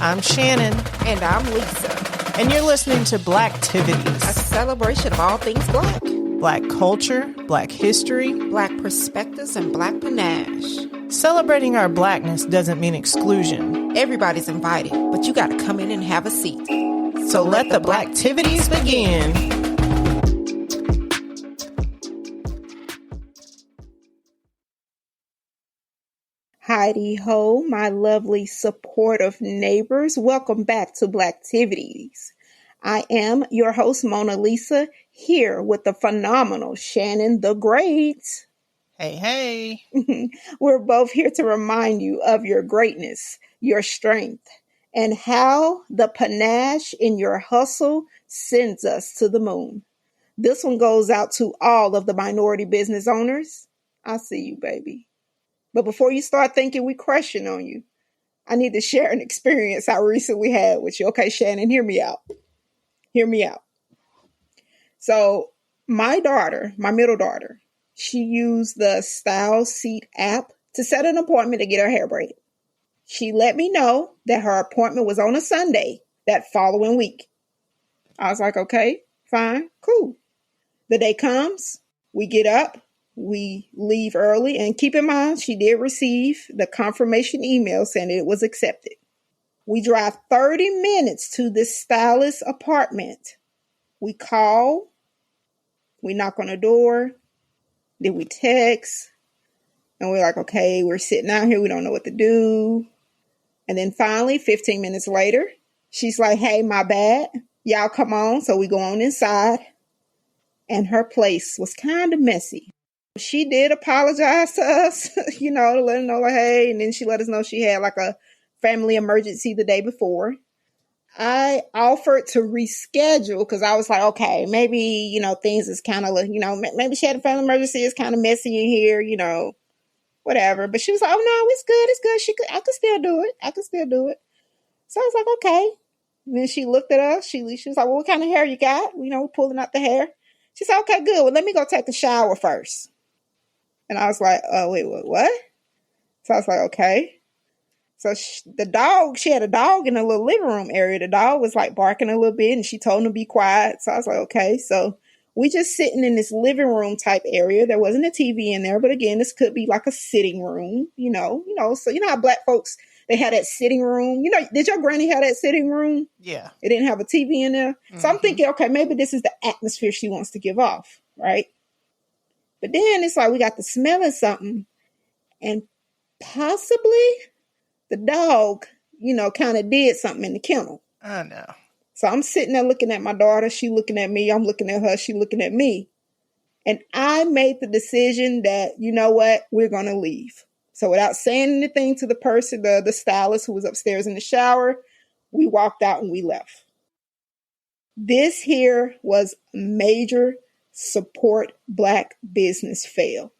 I'm Shannon. And I'm Lisa. And you're listening to Blacktivities, a celebration of all things Black. Black culture, Black history, Black perspectives, and Black panache. Celebrating our Blackness doesn't mean exclusion. Everybody's invited, but you gotta come in and have a seat. So let the Blacktivities begin. Heidi ho, my lovely supportive neighbors. Welcome back to Blacktivities. I am your host, Mona Lisa, here with the phenomenal Shannon the Great. Hey, hey. We're both here to remind you of your greatness, your strength, and how the panache in your hustle sends us to the moon. This one goes out to all of the minority business owners. I see you, baby. But before you start thinking we crushing on you, I need to share an experience I recently had with you. Okay, Shannon, hear me out. Hear me out. So my daughter, my middle daughter, she used the Style Seat app to set an appointment to get her hair braided. She let me know that her appointment was on a Sunday that following week. I was like, okay, fine, cool. The day comes, we get up. We leave early, and keep in mind, she did receive the confirmation email saying it was accepted. We drive 30 minutes to this stylist's apartment. We call, we knock on the door, then we text, and we're like, okay, we're sitting out here, we don't know what to do. And then finally, 15 minutes later, she's like, hey, my bad, y'all come on. So we go on inside, and her place was kind of messy. She did apologize to us, to let her know, like, hey, and then she let us know she had like a family emergency the day before. I offered to reschedule because I was like, okay, maybe, things is kind of, maybe she had a family emergency. It's kind of messy in here, whatever. But she was like, oh, no, it's good. I could still do it. So I was like, okay. And then she looked at us. She was like, well, what kind of hair you got? We're pulling out the hair. She said, okay, good. Well, let me go take a shower first. And I was like, oh, wait, what? So I was like, okay. So she had a dog in the little living room area. The dog was like barking a little bit and she told him to be quiet. So I was like, okay. So we just sitting in this living room type area. There wasn't a TV in there. But again, this could be like a sitting room, So you know how Black folks, they had that sitting room. Did your granny have that sitting room? Yeah. It didn't have a TV in there. Mm-hmm. So I'm thinking, okay, maybe this is the atmosphere she wants to give off, right? But then it's like we got the smell of something, and possibly the dog, kind of did something in the kennel. I know. So I'm sitting there looking at my daughter. She looking at me. I'm looking at her. She looking at me. And I made the decision that, you know what, we're going to leave. So without saying anything to the person, the stylist who was upstairs in the shower, we walked out and we left. This here was major support Black business fail.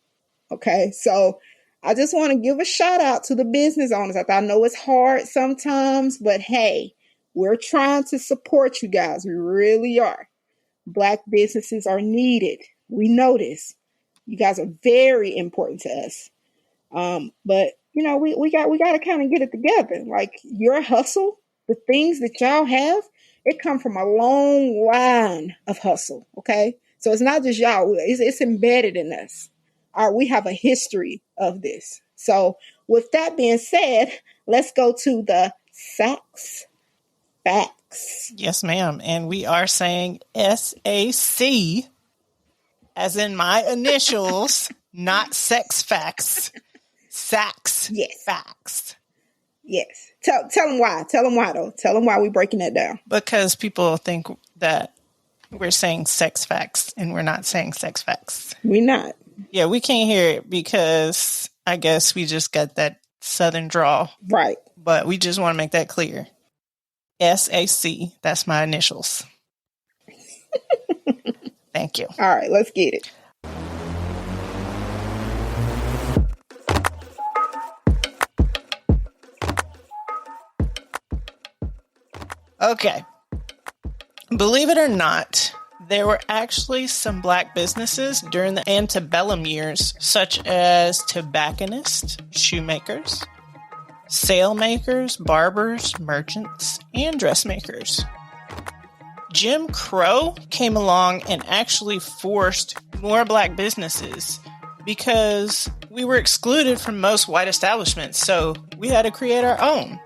Okay, so I just want to give a shout out to the business owners. I know it's hard sometimes, but hey, we're trying to support you guys. We really are. Black businesses are needed. We know this. You guys are very important to us. But we got to kind of get it together. Like your hustle, the things that y'all have, it come from a long line of hustle. Okay. So it's not just y'all, it's embedded in us. All right, we have a history of this. So with that being said, let's go to the facts. Yes, ma'am. And we are saying SAC, as in my initials, not sex facts. Sax. Yes. Facts. Yes. Tell them why. Tell them why, though. Tell them why we're breaking that down. Because people think that we're saying sex facts, and we're not saying sex facts. We're not. Yeah, we can't hear it because I guess we just got that Southern drawl. Right. But we just want to make that clear. SAC, that's my initials. Thank you. All right, let's get it. Okay. Believe it or not, there were actually some Black businesses during the antebellum years, such as tobacconists, shoemakers, sailmakers, barbers, merchants, and dressmakers. Jim Crow came along and actually forced more black businesses because we were excluded from most white establishments, so we had to create our own.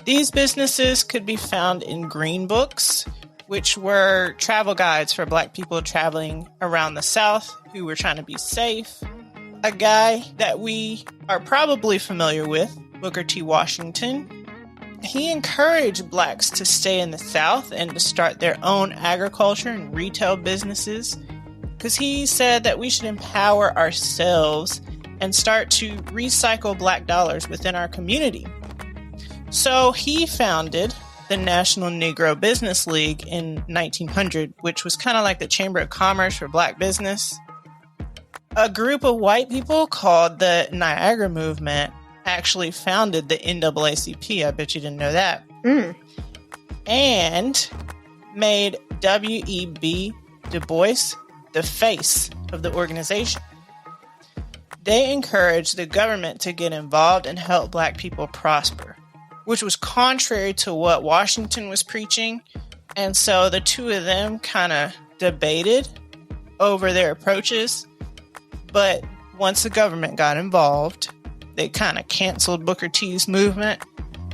These businesses could be found in green books, which were travel guides for black people traveling around the South who were trying to be safe. A guy that we are probably familiar with, Booker T. Washington, he encouraged blacks to stay in the South and to start their own agriculture and retail businesses because he said that we should empower ourselves and start to recycle black dollars within our community. So he founded the National Negro Business League in 1900, which was kind of like the Chamber of Commerce for black business. A group of white people called the Niagara Movement actually founded the NAACP. I bet you didn't know that. And made W.E.B. DuBois the face of the organization. They encouraged the government to get involved and help black people prosper, which was contrary to what Washington was preaching. And so the two of them kind of debated over their approaches. But once the government got involved, they kind of canceled Booker T's movement,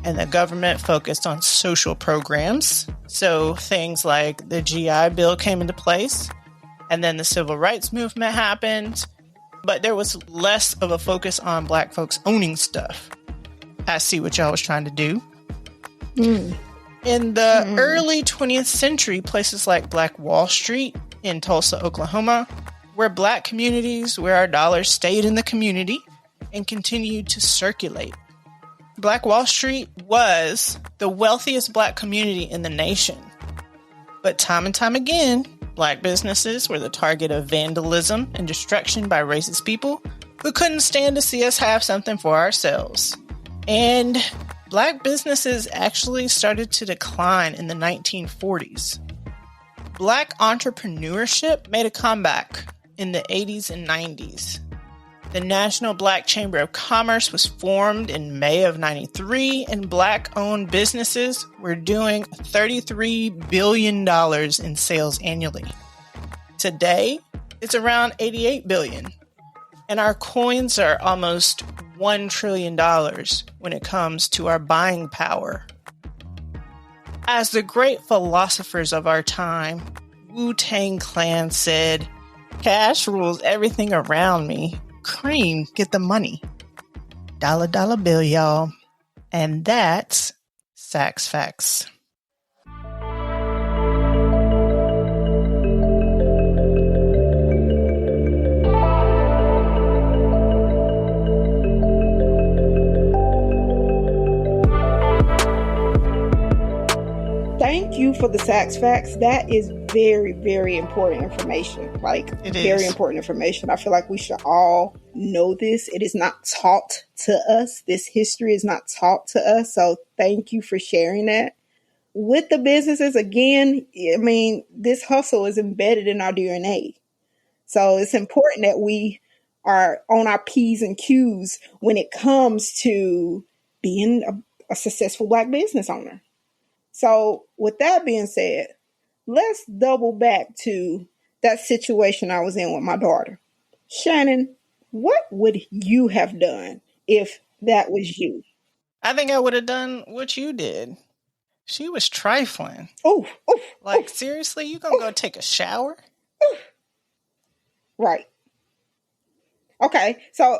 and the government focused on social programs. So things like the GI Bill came into place, and then the Civil Rights Movement happened. But there was less of a focus on black folks owning stuff. I see what y'all was trying to do. In the early 20th century, places like Black Wall Street in Tulsa, Oklahoma, were black communities where our dollars stayed in the community and continued to circulate. Black Wall Street was the wealthiest black community in the nation. But time and time again, black businesses were the target of vandalism and destruction by racist people who couldn't stand to see us have something for ourselves. And black businesses actually started to decline in the 1940s. Black entrepreneurship made a comeback in the 80s and 90s. The National Black Chamber of Commerce was formed in May of 93, and black-owned businesses were doing $33 billion in sales annually. Today, it's around $88 billion, and our coins are almost $1 trillion when it comes to our buying power. As the great philosophers of our time, Wu-Tang Clan said, "Cash rules everything around me. Cream, get the money." Dollar, dollar bill, y'all. And that's Saks Facts. Thank you for the Saks Facts. That is very, very important information. Like, very important information. I feel like we should all know this. It is not taught to us. This history is not taught to us. So thank you for sharing that. With the businesses, again, I mean, this hustle is embedded in our DNA. So it's important that we are on our P's and Q's when it comes to being a successful black business owner. So with that being said, let's double back to that situation I was in with my daughter. Shannon, what would you have done if that was you? I think I would have done what you did. She was trifling. Seriously, you gonna go take a shower? Right. Okay, so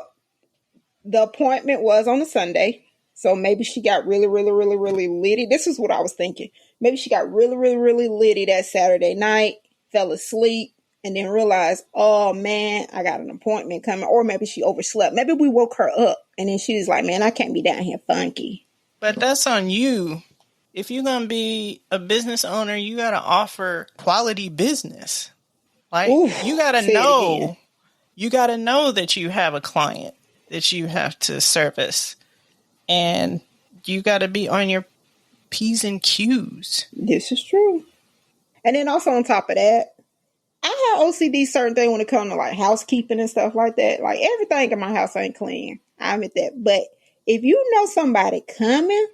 the appointment was on a Sunday. So maybe she got really litty. This is what I was thinking. Maybe she got really litty that Saturday night, fell asleep, and then realized, oh man, I got an appointment coming. Or maybe she overslept. Maybe we woke her up and then she was like, man, I can't be down here funky. But that's on you. If you're going to be a business owner, you got to offer quality business. Like, you got to know. You got to know that you have a client that you have to service. And you got to be on your P's and Q's. This is true. And then also on top of that, I have OCD certain things when it comes to like housekeeping and stuff like that. Like everything in my house ain't clean. I admit that. But If you know somebody coming,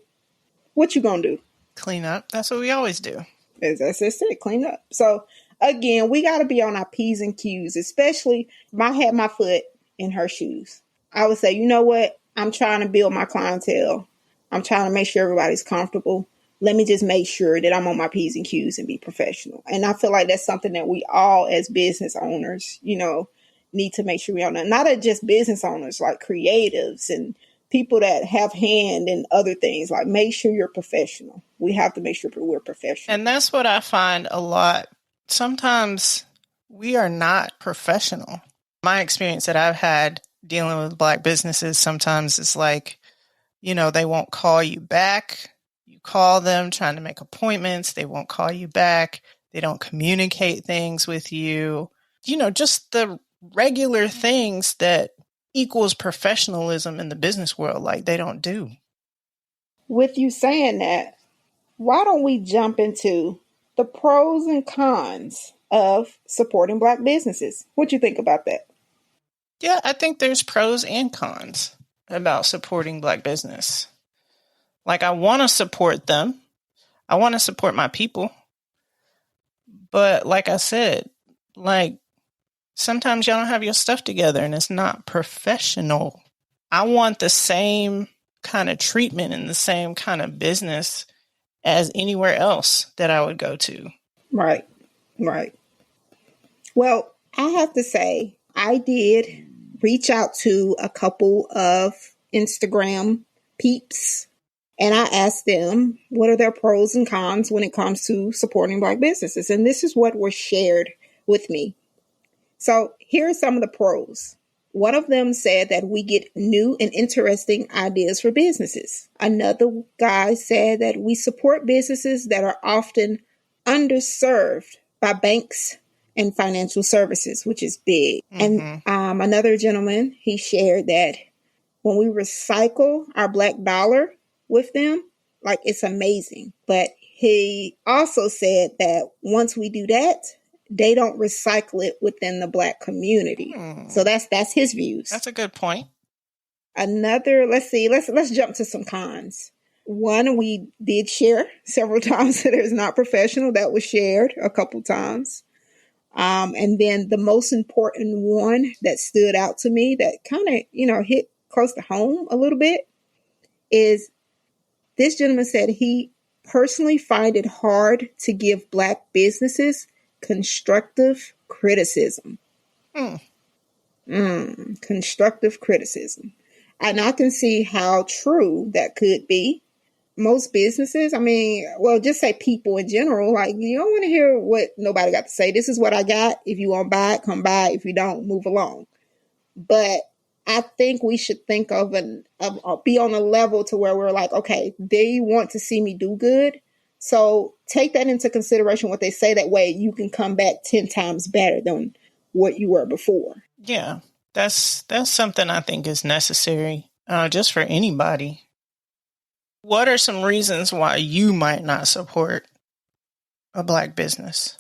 what you gonna do? Clean up. That's what we always do. As I said, clean up. So again, we got to be on our P's and Q's, especially if I had my foot in her shoes. I would say, you know what? I'm trying to build my clientele. I'm trying to make sure everybody's comfortable. Let me just make sure that I'm on my P's and Q's and be professional. And I feel like that's something that we all as business owners, need to make sure we are not just business owners, like creatives and people that have hand in other things. Like, make sure you're professional. We have to make sure we're professional. And that's what I find a lot. Sometimes we are not professional. My experience that I've had dealing with Black businesses, sometimes it's like, they won't call you back. You call them trying to make appointments. They won't call you back. They don't communicate things with you. Just the regular things that equals professionalism in the business world, like they don't do. With you saying that, why don't we jump into the pros and cons of supporting Black businesses? What do you think about that? Yeah, I think there's pros and cons about supporting Black business. Like, I want to support them. I want to support my people. But like I said, sometimes y'all don't have your stuff together and it's not professional. I want the same kind of treatment and the same kind of business as anywhere else that I would go to. Right. Well, I have to say, I did reach out to a couple of Instagram peeps, and I asked them what are their pros and cons when it comes to supporting Black businesses. And this is what was shared with me. So here are some of the pros. One of them said that we get new and interesting ideas for businesses. Another guy said that we support businesses that are often underserved by banks and financial services, which is big. Mm-hmm. And another gentleman, he shared that when we recycle our Black dollar with them, it's amazing. But he also said that once we do that, they don't recycle it within the Black community. So that's his views. That's a good point. Another, let's jump to some cons. One, we did share several times that it's not professional. That was shared a couple times. And then the most important one that stood out to me that kind of, hit close to home a little bit is this gentleman said he personally find it hard to give Black businesses constructive criticism. Constructive criticism. And I can see how true that could be. Most businesses, just say people in general, you don't want to hear what nobody got to say. This is what I got. If you want to buy it, come buy it. If you don't, move along. But I think we should think of be on a level to where we're like, okay, they want to see me do good. So take that into consideration, what they say. That way you can come back 10 times better than what you were before. Yeah, that's something I think is necessary just for anybody. What are some reasons why you might not support a Black business?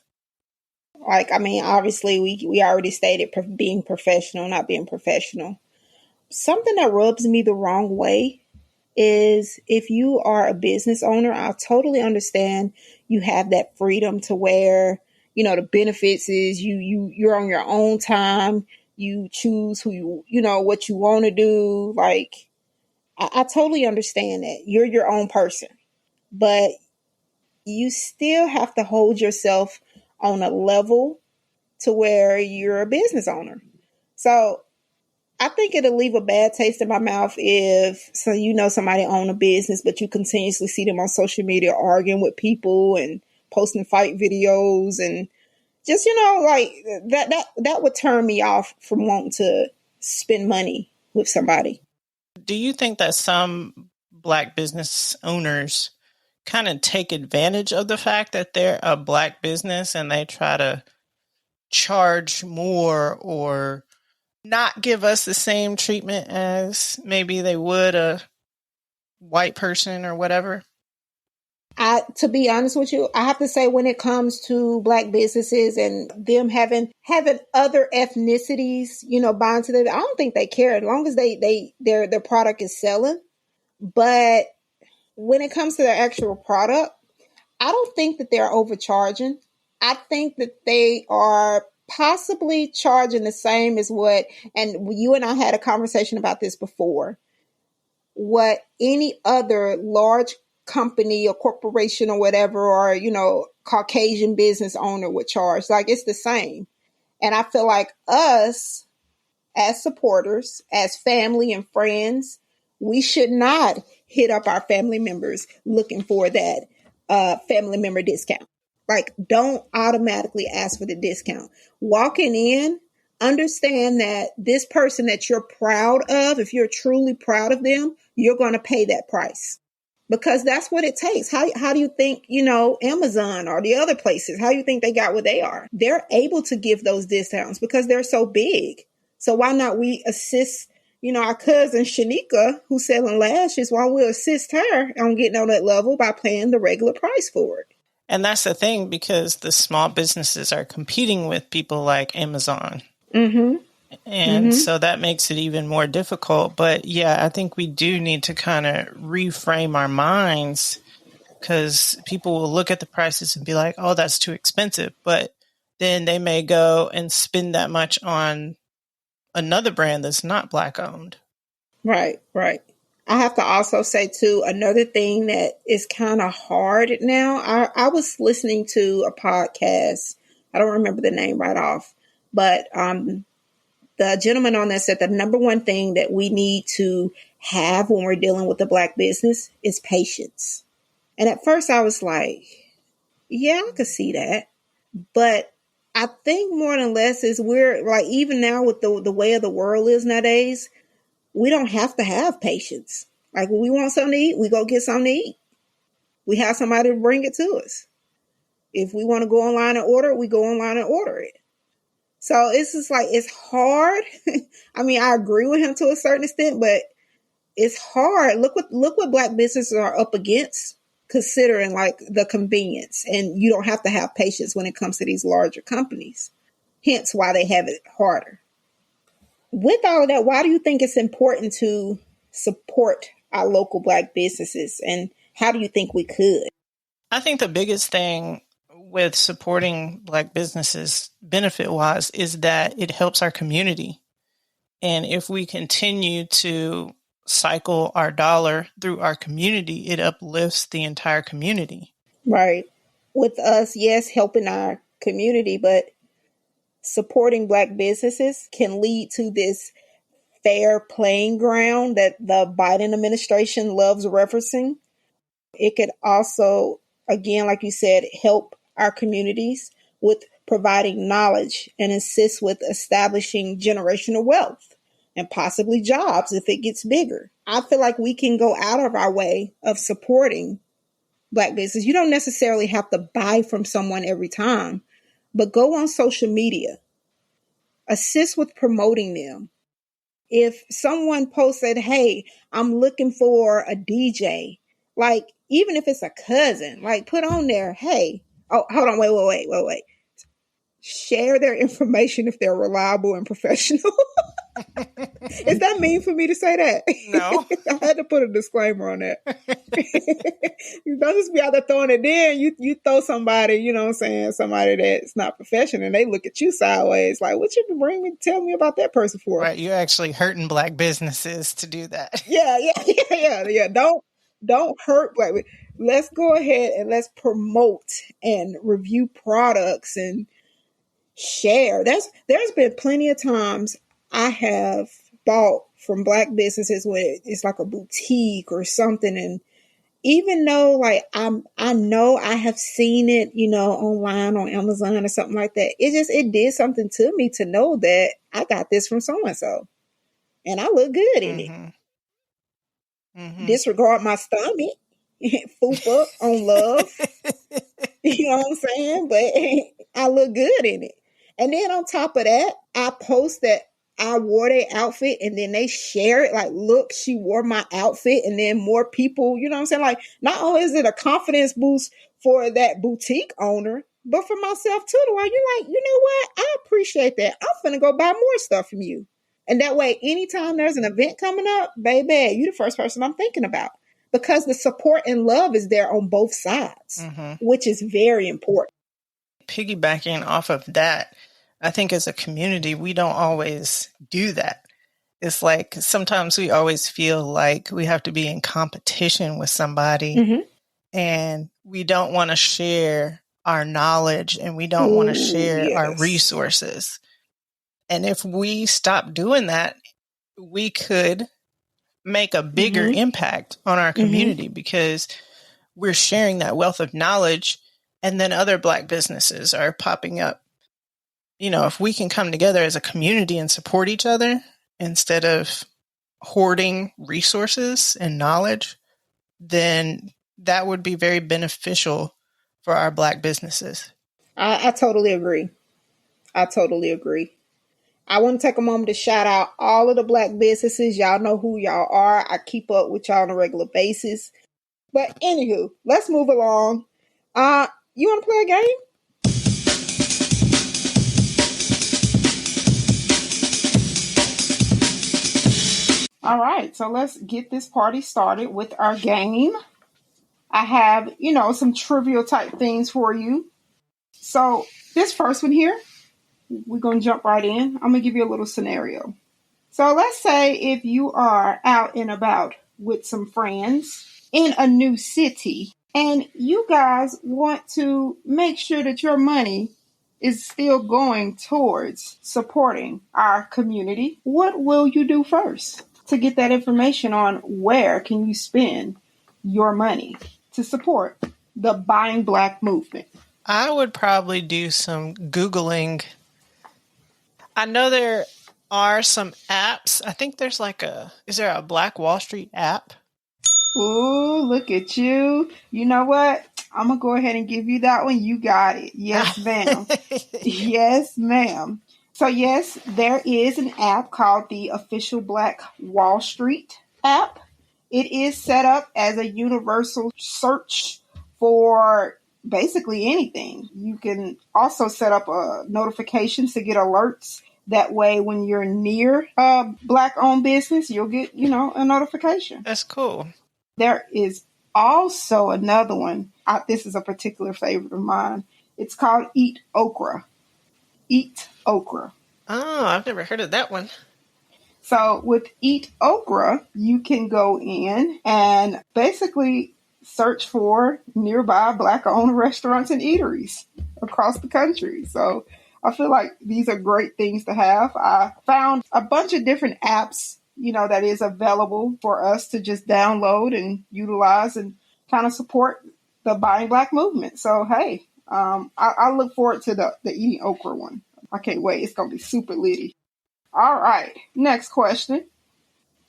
Obviously we already stated being professional, not being professional. Something that rubs me the wrong way is if you are a business owner, I totally understand you have that freedom to where, the benefits is you're on your own time. You choose who what you want to do. I totally understand that you're your own person, but you still have to hold yourself on a level to where you're a business owner. So I think it'll leave a bad taste in my mouth if somebody own a business, but you continuously see them on social media arguing with people and posting fight videos and just, that would turn me off from wanting to spend money with somebody. Do you think that some Black business owners kind of take advantage of the fact that they're a Black business and they try to charge more or not give us the same treatment as maybe they would a white person or whatever? To be honest with you, I have to say when it comes to Black businesses and them having other ethnicities, buying to them, I don't think they care as long as their product is selling. But when it comes to the actual product, I don't think that they're overcharging. I think that they are possibly charging the same as what, and you and I had a conversation about this before, what any other large company or corporation or whatever, or, Caucasian business owner would charge. Like, it's the same. And I feel like us as supporters, as family and friends, we should not hit up our family members looking for that family member discount. Like, don't automatically ask for the discount. Walking in, understand that this person that you're proud of, if you're truly proud of them, you're going to pay that price. Because that's what it takes. How do you think, Amazon or the other places, how do you think they got where they are? They're able to give those discounts because they're so big. So why not we assist, our cousin Shanika, who's selling lashes, why we'll assist her on getting on that level by paying the regular price for it. And that's the thing, because the small businesses are competing with people like Amazon. Mm-hmm. And so that makes it even more difficult. But yeah, I think we do need to kind of reframe our minds, because people will look at the prices and be like, oh, that's too expensive. But then they may go and spend that much on another brand that's not Black owned. Right. I have to also say, too, another thing that is kind of hard now. I was listening to a podcast. I don't remember the name right off, but the gentleman on there said the number one thing that we need to have when we're dealing with a Black business is patience. And at first I was like, yeah, I could see that. But I think more than less is we're like, even now with the way of the world is nowadays, we don't have to have patience. Like, when we want something to eat, we go get something to eat. We have somebody to bring it to us. If we want to go online and order it, we go online and order it. So it's just like, it's hard. I mean, I agree with him to a certain extent, but it's hard. Look what Black businesses are up against, considering like the convenience, and you don't have to have patience when it comes to these larger companies. Hence why they have it harder. With all of that, why do you think it's important to support our local Black businesses, and how do you think we could? I think the biggest thing with supporting Black businesses benefit-wise is that it helps our community. And if we continue to cycle our dollar through our community, it uplifts the entire community. Right. With us, yes, helping our community, but supporting Black businesses can lead to this fair playing ground that the Biden administration loves referencing. It could also, again, like you said, help our communities with providing knowledge and assist with establishing generational wealth and possibly jobs if it gets bigger. I feel like we can go out of our way of supporting Black business. You don't necessarily have to buy from someone every time, but go on social media, assist with promoting them. If someone posted, hey, I'm looking for a DJ, like, even if it's a cousin, like, put on there, hey, oh, hold on, wait. Share their information if they're reliable and professional. Is that mean for me to say that? No. I had to put a disclaimer on that. You don't just be out there throwing it in. You throw somebody, you know what I'm saying, somebody that's not professional, and they look at you sideways like, what you bring me, tell me about that person for? Right, you're actually hurting Black businesses to do that. Yeah. Don't hurt Black. Let's go ahead and let's promote and review products and share. There's been plenty of times I have bought from Black businesses where it's like a boutique or something, and even though like I know I have seen it, online on Amazon or something like that, it did something to me to know that I got this from so and so, and I look good in it. Disregard my stomach, foop up on love. You know what I'm saying? But I look good in it. And then on top of that, I post that I wore their outfit, and then they share it like, look, she wore my outfit. And then more people, you know what I'm saying? Like, not only is it a confidence boost for that boutique owner, but for myself too. Where you're like, you know what? I appreciate that. I'm finna go buy more stuff from you. And that way, anytime there's an event coming up, baby, you're the first person I'm thinking about because the support and love is there on both sides, which is very important. Piggybacking off of that, I think as a community, we don't always do that. It's like sometimes we always feel like we have to be in competition with somebody and we don't want to share our knowledge and we don't want to share our resources. And if we stop doing that, we could make a bigger impact on our community because we're sharing that wealth of knowledge and then other Black businesses are popping up. You know, if we can come together as a community and support each other instead of hoarding resources and knowledge, then that would be very beneficial for our Black businesses. I totally agree. I totally agree. I want to take a moment to shout out all of the Black businesses. Y'all know who y'all are. I keep up with y'all on a regular basis. But anywho, let's move along. You want to play a game? All right, so let's get this party started with our game. I have, some trivial type things for you. So this first one here, we're going to jump right in. I'm going to give you a little scenario. So let's say if you are out and about with some friends in a new city and you guys want to make sure that your money is still going towards supporting our community, what will you do first to get that information on where can you spend your money to support the Buying Black movement? I would probably do some Googling. I know there are some apps. I think there's is there a Black Wall Street app? Ooh, look at you. You know what? I'm going to go ahead and give you that one. You got it. Yes, ma'am. Yes, ma'am. So yes, there is an app called the Official Black Wall Street app. It is set up as a universal search for basically anything. You can also set up notifications to get alerts. That way, when you're near a Black-owned business, you'll get, a notification. That's cool. There is also another one. This is a particular favorite of mine. It's called Eat Okra. Eat Okra. Oh, I've never heard of that one. So with Eat Okra, you can go in and basically search for nearby Black-owned restaurants and eateries across the country. So I feel like these are great things to have. I found a bunch of different apps, that is available for us to just download and utilize and kind of support the Buying Black movement. So, hey, I look forward to the Eating Okra one. I can't wait. It's going to be super litty. All right. Next question.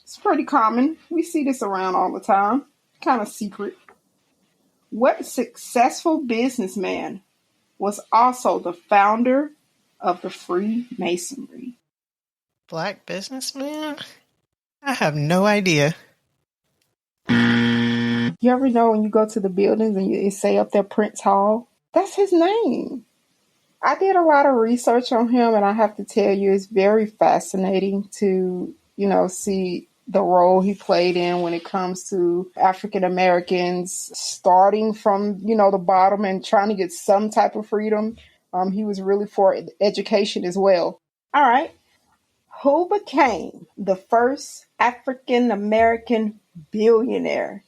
It's pretty common. We see this around all the time. Kind of secret. What successful businessman was also the founder of the Freemasonry? Black businessman? I have no idea. You ever know when you go to the buildings and it say up there Prince Hall? That's his name. I did a lot of research on him, and I have to tell you, it's very fascinating to, see the role he played in when it comes to African Americans starting from, the bottom and trying to get some type of freedom. He was really for education as well. All right. Who became the first African American billionaire?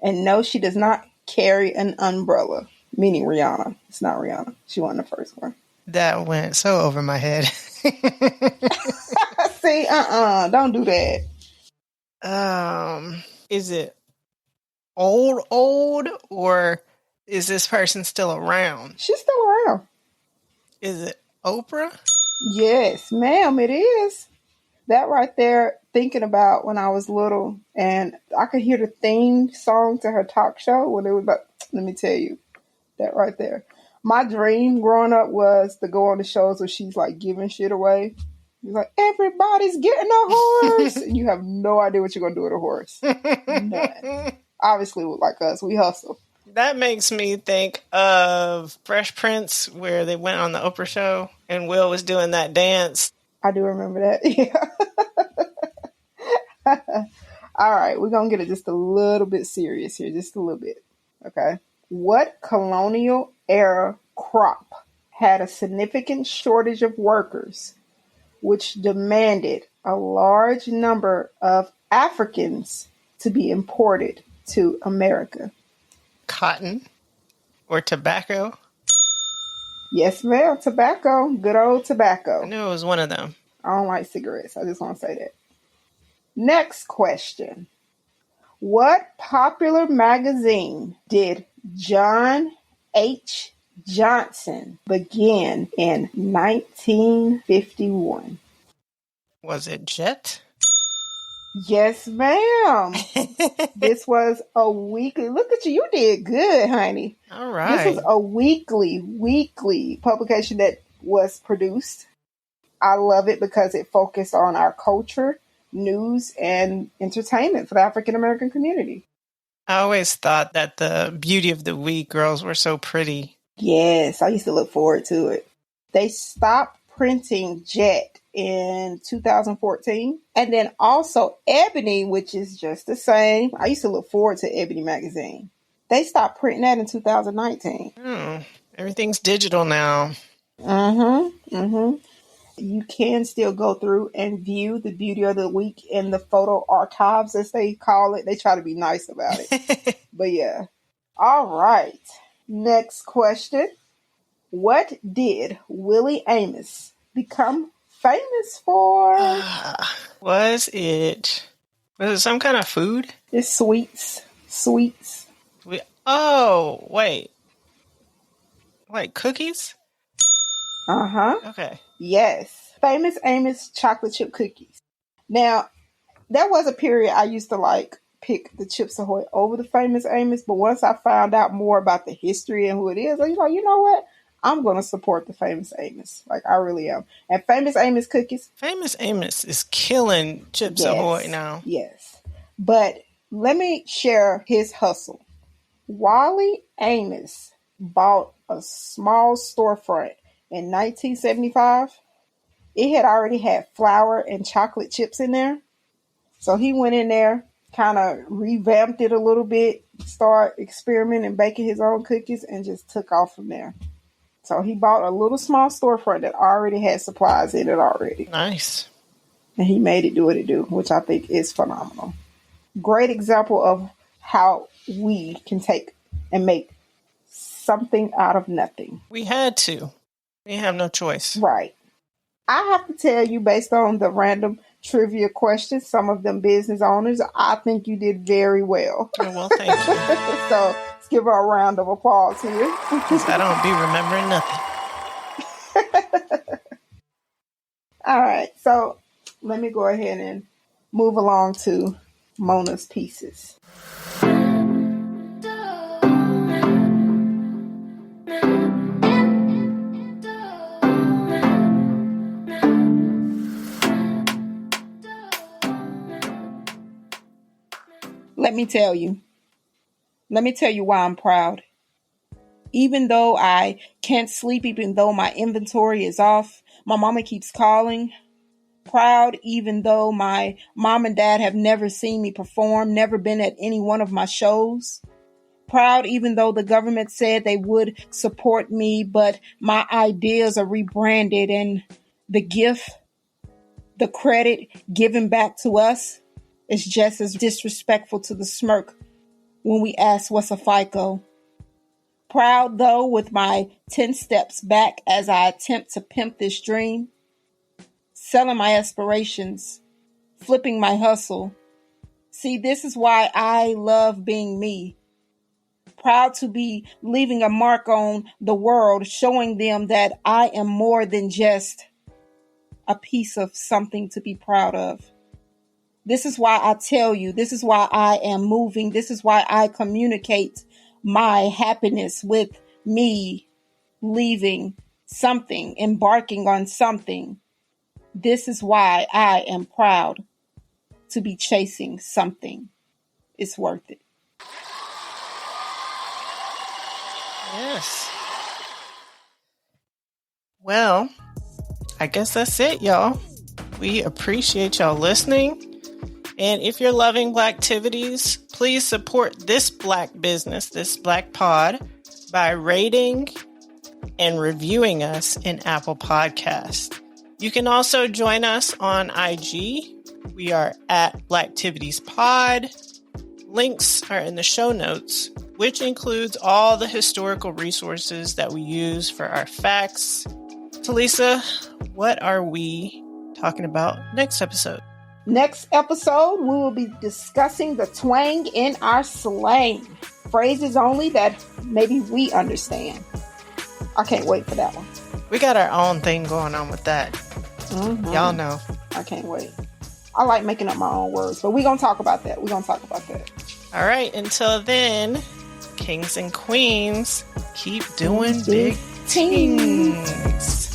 And no, she does not carry an umbrella. Meaning Rihanna. It's not Rihanna. She wasn't the first one. That went so over my head. See, don't do that. Is it old, or is this person still around? She's still around. Is it Oprah? Yes, ma'am, it is. That right there, thinking about when I was little, and I could hear the theme song to her talk show when it was about, let me tell you. That right there. My dream growing up was to go on the shows where she's like giving shit away. You're like, everybody's getting a horse. And you have no idea what you're going to do with a horse. None. Obviously, like us, we hustle. That makes me think of Fresh Prince, where they went on the Oprah show and Will was doing that dance. I do remember that. Yeah. All right, we're going to get it just a little bit serious here, just a little bit. Okay. What colonial era crop had a significant shortage of workers, which demanded a large number of Africans to be imported to America? Cotton or tobacco? Yes, ma'am. Tobacco. Good old I tobacco. knew it was one of them. I don't like cigarettes. I just want to say that. Next question. What popular magazine did John H. Johnson begin in 1951? Was it Jet? Yes, ma'am. This was a weekly. Look at you. You did good, honey. All right. This was a weekly publication that was produced. I love it because it focused on our culture, news, and entertainment for the African American community. I always thought that the Beauty of the Week girls were so pretty. Yes, I used to look forward to it. They stopped printing Jet in 2014. And then also Ebony, which is just the same. I used to look forward to Ebony magazine. They stopped printing that in 2019. Everything's digital now. You can still go through and view the Beauty of the Week in the photo archives, as they call it. They try to be nice about it. But yeah. All right. Next question. What did Willie Amos become famous for? Was it some kind of food? It's sweets. Oh, wait. Like cookies? Okay. Yes. Famous Amos chocolate chip cookies. Now, there was a period I used to pick the Chips Ahoy over the Famous Amos, but once I found out more about the history and who it is, I was like, you know what? I'm going to support the Famous Amos. I really am. And Famous Amos cookies. Famous Amos is killing Chips Ahoy now. Yes. But let me share his hustle. Wally Amos bought a small storefront in 1975. It had already had flour and chocolate chips in there. So he went in there, kind of revamped it a little bit, started experimenting, baking his own cookies, and just took off from there. So he bought a little small storefront that already had supplies in it already. Nice. And he made it do what it do, which I think is phenomenal. Great example of how we can take and make something out of nothing. We had to. We have no choice. Right. I have to tell you, based on the random trivia questions, some of them business owners, I think you did very well. Oh, well, thank you. So let's give her a round of applause here. Because I don't be remembering nothing. All right. So let me go ahead and move along to Mona's pieces. Let me tell you why I'm proud. Even though I can't sleep, even though my inventory is off, my mama keeps calling. Proud, even though my mom and dad have never seen me perform, never been at any one of my shows. Proud, even though the government said they would support me, but my ideas are rebranded and the gift, the credit given back to us is just as disrespectful to the smirk when we ask what's a FICO. Proud, though, with my 10 steps back as I attempt to pimp this dream. Selling my aspirations. Flipping my hustle. See, this is why I love being me. Proud to be leaving a mark on the world, showing them that I am more than just a piece of something to be proud of. This is why I tell you, this is why I am moving. This is why I communicate my happiness with me leaving something, embarking on something. This is why I am proud to be chasing something. It's worth it. Yes. Well, I guess that's it, y'all. We appreciate y'all listening. And if you're loving Blacktivities, please support this Black business, this Black pod, by rating and reviewing us in Apple Podcasts. You can also join us on IG. We are at Blacktivities Pod. Links are in the show notes, which includes all the historical resources that we use for our facts. So, Lisa, what are we talking about next episode? Next episode, we will be discussing the twang in our slang. Phrases only that maybe we understand. I can't wait for that one. We got our own thing going on with that. Mm-hmm. Y'all know. I can't wait. I like making up my own words, but we're going to talk about that. All right. Until then, kings and queens, keep doing big things.